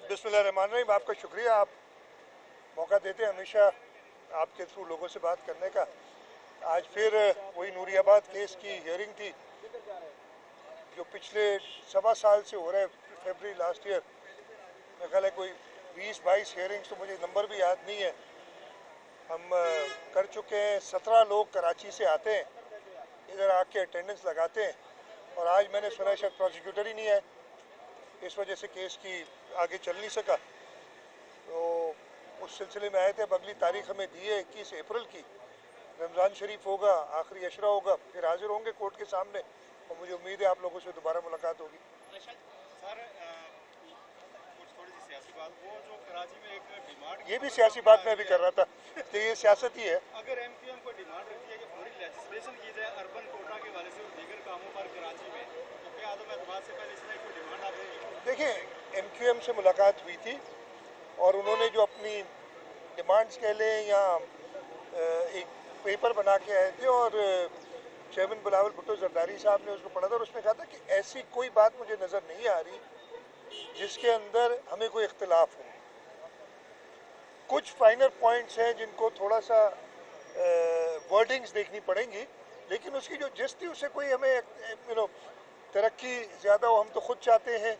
बिस्मिल्लाहिर्रहमानिर्रहीम। आपका शुक्रिया, आप मौका देते हैं हमेशा आपके थ्रू लोगों से बात करने का। आज फिर वही नूरियाबाद केस की हियरिंग थी जो पिछले 1.25 साल से हो रहा है। फरवरी लास्ट ईयर मेरे ख्याल है कोई 20-22 हियरिंग्स, तो मुझे नंबर भी याद नहीं है। हम कर चुके हैं। 17 लोग कराची से आते हैं, इधर आके अटेंडेंस लगाते हैं, और आज मैंने सुना शायद प्रोसिक्यूटर ही नहीं है, इस वजह से केस की आगे चल नहीं सका। तो उस सिलसिले में आए थे। अब अगली तारीख हमें दी है 21 अप्रैल की। रमज़ान शरीफ होगा, आखिरी अशरा होगा, फिर हाजिर होंगे कोर्ट के सामने, और मुझे उम्मीद है आप लोगों से दोबारा मुलाकात होगी। सर, कुछ थोड़ी सी सियासी बात, वो जो कराची में एक डिमांड, ये भी सियासी बात मैं भी कर रहा था, तो ये सियासत ही है। अगर एमक्यूएम को डिमांड रखती है कि पूरी लेजिस्लेशन की जाए अर्बन कोटा के हवाले से और दीगर कामों पर कराची में, तो क्या आदम एतमाद से पहले इस तरह कोई डिमांड आप देंगे? देखिए, एमक्यूएम से मुलाकात हुई थी और उन्होंने जो अपनी डिमांड्स कह लें या एक पेपर बना के आए थे, और चेयरमैन बिलावल भुट्टो जरदारी साहब ने उसको पढ़ा था, और उसमें कहा था कि ऐसी कोई बात मुझे नज़र नहीं आ रही जिसके अंदर हमें कोई इख्तिलाफ हो। कुछ फाइनल पॉइंट्स हैं जिनको थोड़ा सा वर्डिंग्स देखनी पड़ेंगी, लेकिन उसकी जो जिस थी उससे कोई हमें तरक्की ज़्यादा हो, हम तो खुद चाहते हैं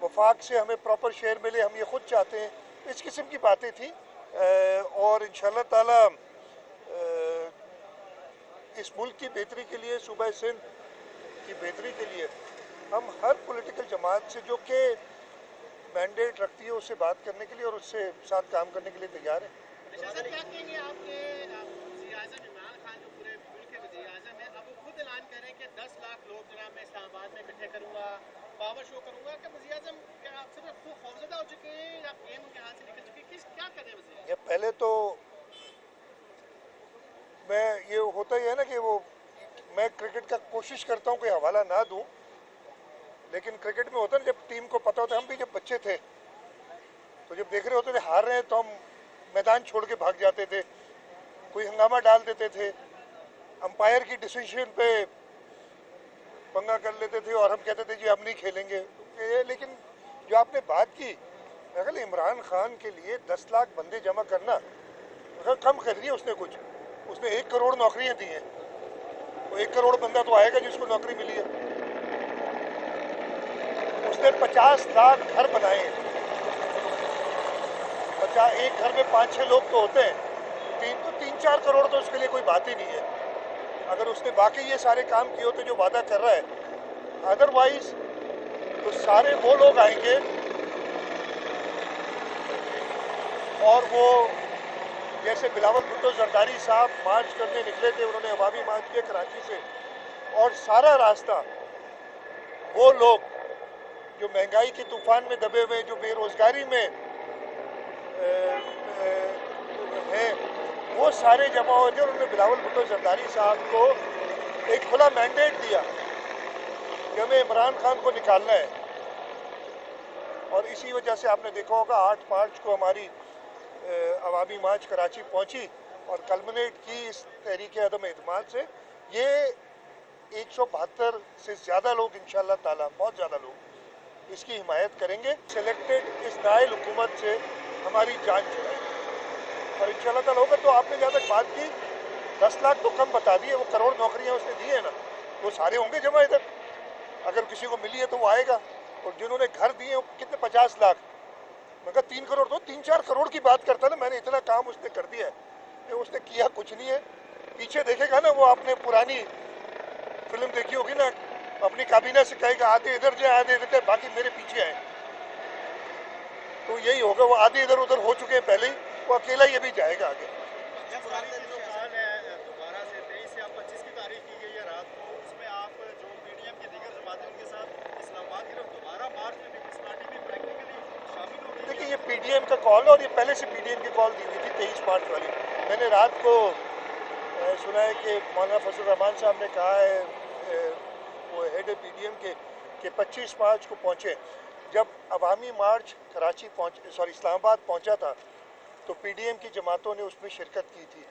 वफाक से हमें प्रॉपर शेयर मिले, हम ये खुद चाहते हैं। इस किस्म की बातें थी, और इंशाअल्लाह ताला इस मुल्क की बेहतरी के लिए, सूबा सिंध की बेहतरी के लिए हम हर पॉलिटिकल जमात से जो कि मैंडेट रखती है उससे बात करने के लिए और उससे साथ काम करने के लिए तैयार है। सर, क्या कहेंगे आपके वज़ीर-ए-आज़म इमरान खान जो पूरे मुल्क के वज़ीर-ए-आज़म हैं, अब वो खुद ऐलान कर रहे हैं कि 10 लाख लोग जनाब मैं इस्लामाबाद में इकट्ठे करूँगा, पावर शो करूँगा। क्या वज़ीर-ए-आज़म क्या आप सब खौफज़दा हो चुके हैं या गेम उनके हाथ से निकल चुकी है? क्या कर रहे हैं वज़ीर-ए-आज़म? पहले तो मैं ये होता ही है ना कि वो मैं क्रिकेट का कोशिश करता हूँ कोई हवाला ना दूँ, लेकिन क्रिकेट में होता है ना, जब टीम को पता होता है, हम भी जब बच्चे थे तो जब देख रहे होते थे हार रहे हैं तो हम मैदान छोड़ के भाग जाते थे, कोई हंगामा डाल देते थे, अंपायर की डिसीजन पे पंगा कर लेते थे और हम कहते थे जी हम नहीं खेलेंगे। लेकिन जो आपने बात की, अगर इमरान खान के लिए 10 लाख बंदे जमा करना, अगर कम कर दिया उसने कुछ, उसने 1 करोड़ नौकरियां दी हैं, तो 1 करोड़ बंदा तो आएगा जिसको नौकरी मिली है। उसने 50 लाख घर बनाए हैं। 50, एक घर में 5-6 लोग तो होते हैं, 3-4 करोड़ तो उसके लिए कोई बात ही नहीं है, अगर उसने बाकी ये सारे काम किए होते जो वादा कर रहा है। अदरवाइज तो सारे वो लोग आएंगे और वो जैसे बिलावल भुट्टो जरदारी साहब मार्च करने निकले थे, उन्होंने अवामी मार्च किया कराची से, और सारा रास्ता वो लोग जो महंगाई के तूफान में दबे हुए, जो बेरोजगारी में हैं, वो सारे जमा हुए थे। उन्होंने बिलावल भुट्टो जरदारी साहब को एक खुला मैंडेट दिया कि हमें इमरान खान को निकालना है, और इसी वजह से आपने देखा होगा 8 मार्च को हमारी अवामी मार्च कराची पहुंची और कल्मिनेट की इस तहरीक अदम एतमाद से। ये 172 से ज़्यादा लोग इंशाअल्लाह ताला, बहुत ज़्यादा लोग इसकी हिमायत करेंगे। सिलेक्टेड इस नाइल हुकूमत से हमारी जान छुड़ाएंगे, और इंशाअल्लाह ताला होगा। तो आपने जहाँ तक बात की, 10 लाख तो कम बता दिए, वो करोड़ नौकरियाँ उसने दी है ना, वो सारे होंगे जमा इधर। अगर किसी को मिली है तो वो आएगा, और जिन्होंने घर दिए कितने, 50 लाख, मगर 3 करोड़ तो 3-4 करोड़ की बात करता ना। मैंने इतना काम उसने कर दिया है, उसने किया कुछ नहीं है। पीछे देखेगा ना, वो आपने पुरानी फिल्म देखी होगी ना, अपनी काबीना से कहेगा आधे इधर जाए आधे इधर जाए, बाकी मेरे पीछे आए। तो यही होगा, वो आधे इधर उधर हो चुके हैं पहले ही, वो अकेला ही अभी जाएगा आगे। दोबारा से 23 से आप 25 की तारीख की गई है रात को, उसमें आप जो पीडीएम की दीगर जमातें उनके साथ इस्लामाबाद की तरफ दोबारा मार्च में पीपल्स पार्टी में प्रैक्टिकली शामिल होगी? देखिए, ये पीडीएम का कॉल, और ये पहले से पीडीएम की कॉल दी हुई थी 23 मार्च वाली। मैंने रात को सुना है कि मौलाना फजल रहमान साहब ने कहा है, वो हेड पीडीएम के, कि 25 मार्च को पहुंचे। जब अवामी मार्च कराची पहुंच सॉरी इस्लामाबाद पहुंचा था, तो पीडीएम की जमातों ने उसमें शिरकत की थी,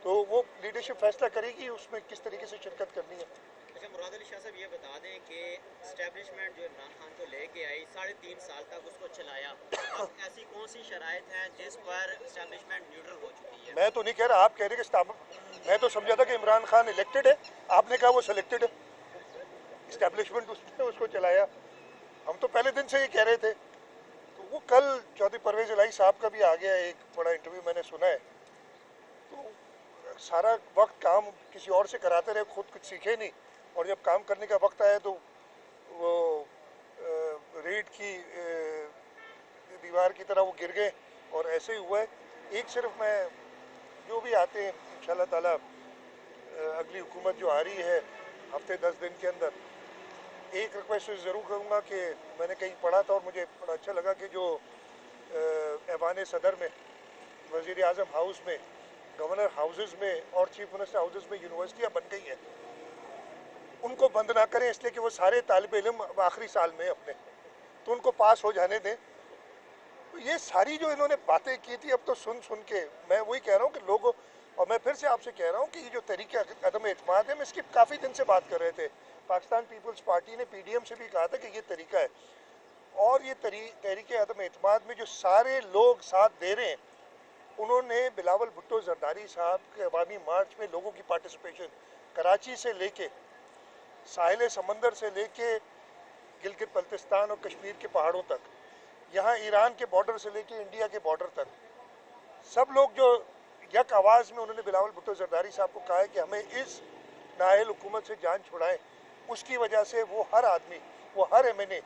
तो वो लीडरशिप फैसला करेगी उसमें किस तरीके से शिरकत करनी है। अच्छा, मुराद अली शाह साहब ये बता दें कि इस्टेब्लिशमेंट जो इमरान खान को लेके आई 3.5 साल तक उसको चलाया, सी शराइत हैं जिस पर इस्टेब्लिशमेंट न्यूट्रल हो चुकी है? मैं तो नहीं कह रहा, आप कह रहे कि मैं तो समझा था कि इमरान खान इलेक्टेड है, आपने कहा वो सिलेक्टेड है। इस्टेब्लिशमेंट उसने उसको चलाया, हम तो पहले दिन से ये कह रहे थे। तो वो कल चौधरी परवेज इलाही साहब का भी आ गया, एक बड़ा इंटरव्यू मैंने सुना है। तो सारा वक्त काम किसी और से कराते रहे, खुद कुछ सीखे नहीं, और जब काम करने का वक्त आया तो वो रेड की दीवार की तरह वो गिर गए, और ऐसे ही हुआ है। एक सिर्फ मैं, जो भी आते हैं इंशाल्लाह ताला, अगली हुकूमत जो आ रही है हफ्ते 10 दिन के अंदर, एक रिक्वेस्ट ज़रूर करूँगा कि मैंने कहीं पढ़ा था और मुझे बड़ा अच्छा लगा कि जो ऐवान सदर में, वज़ीर आज़म हाउस में, गवर्नर हाउसेस में और चीफ मिनिस्टर हाउसेस में यूनिवर्सिटियाँ बन गई हैं, उनको बंद ना करें, इसलिए कि वो सारे तालिब इल्म आखिरी साल में अपने, तो उनको पास हो जाने दें। तो ये सारी जो इन्होंने बातें की थी, अब तो सुन सुन के मैं वही कह रहा हूँ कि लोगों, और मैं फिर से आपसे कह रहा हूँ कि ये जो तरीका अदम एतमाद है, हम इसकी काफ़ी दिन से बात कर रहे थे। पाकिस्तान पीपल्स पार्टी ने पीडीएम से भी कहा था कि ये तरीका है, और ये तरीके अदम एतमाद में जो सारे लोग साथ दे रहे हैं, उन्होंने बिलावल भुट्टो जरदारी साहब के अवामी मार्च में लोगों की पार्टिसिपेशन, कराची से लेके साहिल समंदर से लेके गिलगित बल्तिस्तान और कश्मीर के पहाड़ों तक, यहाँ ईरान के बॉर्डर से लेके इंडिया के बॉर्डर तक, सब लोग जो यक आवाज़ में उन्होंने बिलावल भुट्टो जरदारी साहब को कहा है कि हमें इस नाअहल हुकूमत से जान छुड़ाएं। उसकी वजह से वो हर आदमी, वो हर एमएनए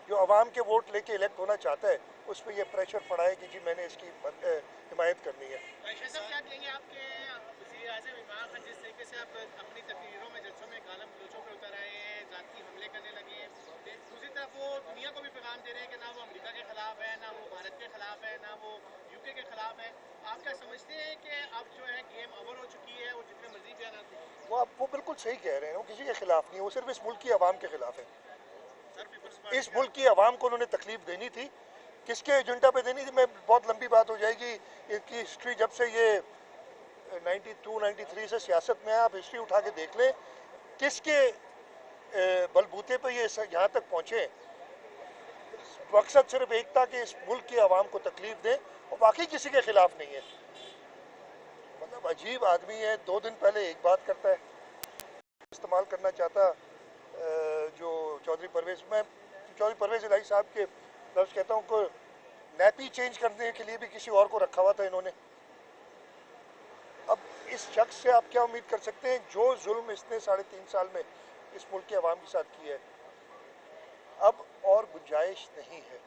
जो अवाम के वोट लेके इलेक्ट होना चाहता है, उस पर यह प्रेशर पड़ा है कि जी मैंने इसकी हिमायत करनी है। क्या कहेंगे आपके वज़ीर आज़म इमरान खान, जिस तरीके से आप अपनी तकरीरों में, जलसों में गालम गलोचों पर उतर आए हैं, ज़ाती हमले करने लगे हैं, दूसरी तरफ वो दुनिया को भी पैगाम दे रहे हैं कि ना वो अमेरिका के खिलाफ है, ना वो भारत के खिलाफ है, ना वो यूके के खिलाफ है। आप क्या समझते हैं कि अब जो है गेम ओवर हो चुकी है, वो जितने मर्जी बयान आते हैं? वो बिल्कुल सही कह रहे हैं, वो किसी के खिलाफ नहीं है, वो सिर्फ इस मुल्क की आवाम के खिलाफ है। इस मुल्क की आवाम को उन्होंने तकलीफ देनी थी, किसके एजेंडा पे देनी थी, मैं बहुत लंबी बात हो जाएगी इसकी हिस्ट्री। जब से ये 92-93 से सियासत में है, आप हिस्ट्री उठा के देख लें, किसके बलबूते पे ये यहाँ तक पहुँचे। मकसद सिर्फ एक था कि इस मुल्क की आवाम को तकलीफ दें, और बाकी किसी के खिलाफ नहीं है। मतलब अजीब आदमी है, 2 दिन पहले एक बात करता है, इस्तेमाल करना चाहता जो चौधरी परवेज इलाही साहब के लफ्ज़ कहता हूँ, को नैपी चेंज करने के लिए भी किसी और को रखा हुआ था इन्होंने। अब इस शख्स से आप क्या उम्मीद कर सकते हैं, जो जुल्म इसने 3.5 साल में इस मुल्क के अवाम के साथ की है, अब और गुंजाइश नहीं है,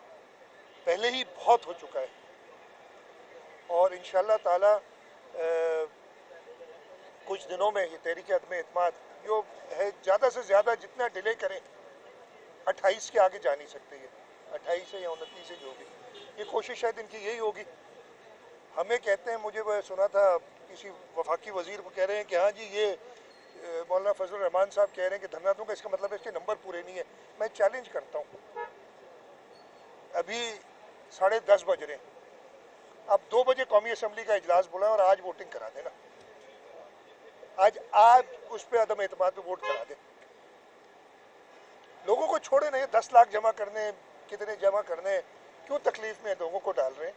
पहले ही बहुत हो चुका है। और इंशाल्लाह ताला कुछ दिनों में ये तहरीक अदम एतमाद जो है, ज़्यादा से ज़्यादा जितना डिले करें, 28 के आगे जा नहीं सकते, ये 28 से या 29 से, जो भी ये कोशिश शायद इनकी यही होगी। हमें कहते हैं, मुझे वह सुना था किसी वफाकी वजीर को कह रहे हैं कि हाँ जी ये मौलाना फजल रहमान साहब कह रहे हैं कि धरना दूंगा, इसका मतलब है इसके नंबर पूरे नहीं है। मैं चैलेंज करता हूँ, अभी 10:30 बज रहे हैं, अब 2 बजे कौमी असम्बली का इजलास बुलाएं और आज वोटिंग करा देना, आज उस पर अदम एतमाद पे वोट करा दें। लोगों को छोड़े नहीं, 10 लाख जमा करने, कितने जमा करने, क्यों तकलीफ में लोगों को डाल रहे हैं।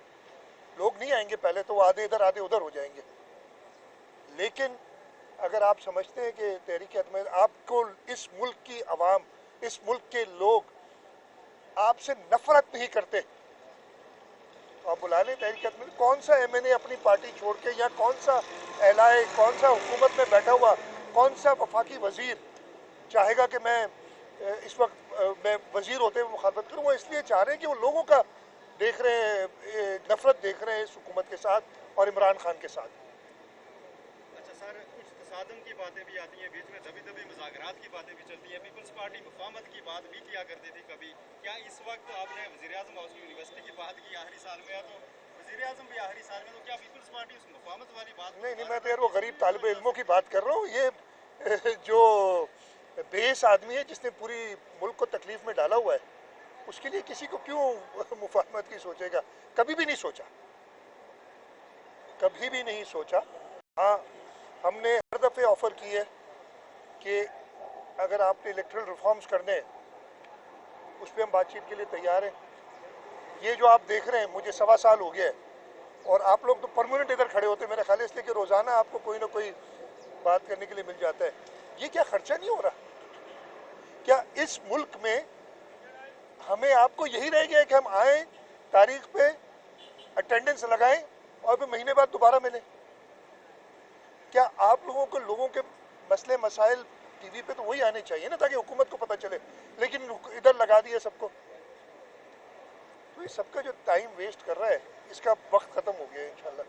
लोग नहीं आएंगे, पहले तो वो आधे इधर आधे उधर हो जाएंगे। लेकिन अगर आप समझते हैं कि तहरीक अदम, आपको इस मुल्क की आवाम, इस मुल्क के लोग आपसे नफरत नहीं करते, तो आप बुला लें तहरीक अदम। कौन सा एमएनए अपनी पार्टी छोड़ के, या कौन सा एलआई, कौन सा हुकूमत में बैठा हुआ, कौन सा वफाकी वजीर चाहेगा कि मैं इस वक्त मैं वजीर होते हुए मुखातबत करूँ। वो इसलिए चाह रहे हैं कि वो लोगों का देख रहे हैं, नफरत देख रहे हैं इस हुकूमत के साथ और इमरान खान के साथ। अच्छा सर, कुछ तसादम की बातें भी आती हैं, बीच में दबी दबी मुज़ाकरात की बातें भी चलती हैं। पीपल्स पार्टी मुफाहमत की बात भी किया करती थी कभी, क्या इस वक्त आपने वज़ीर आज़म हाउस यूनिवर्सिटी की बात की आखिरी साल में, तो वज़ीर आज़म भी आखिरी साल में, तो क्या पीपल्स पार्टी उस मुफाहमत वाली बात? नहीं, मैं तो यार वो गरीब तालिब इल्मों की बात कर रहा हूँ। ये जो बेस आदमी है जिसने पूरी मुल्क को तकलीफ में डाला हुआ है, उसके लिए किसी को क्यों मुफाहमत की सोचेगा। कभी भी नहीं सोचा, कभी भी नहीं सोचा। हाँ, हमने हर दफ़े ऑफ़र की है कि अगर आपने इलेक्ट्रल रिफॉर्म्स करने हैं, उस पर हम बातचीत के लिए तैयार हैं। ये जो आप देख रहे हैं, मुझे 1.25 साल हो गया है, और आप लोग तो परमानेंट इधर खड़े होते हैं मेरे ख्याल है, इसलिए कि रोज़ाना आपको कोई ना कोई बात करने के लिए मिल जाता है। ये क्या खर्चा नहीं हो रहा? क्या इस मुल्क में हमें आपको यही रह गया है कि हम आए, तारीख पे अटेंडेंस लगाएं और फिर महीने बाद दोबारा मिलें? क्या आप लोगों को लोगों के मसले मसाइल टीवी पे तो वही आने चाहिए ना, ताकि हुकूमत को पता चले, लेकिन इधर लगा दिया सबको। तो ये सबका जो टाइम वेस्ट कर रहा है, इसका वक्त ख़त्म हो गया है इंशाल्लाह।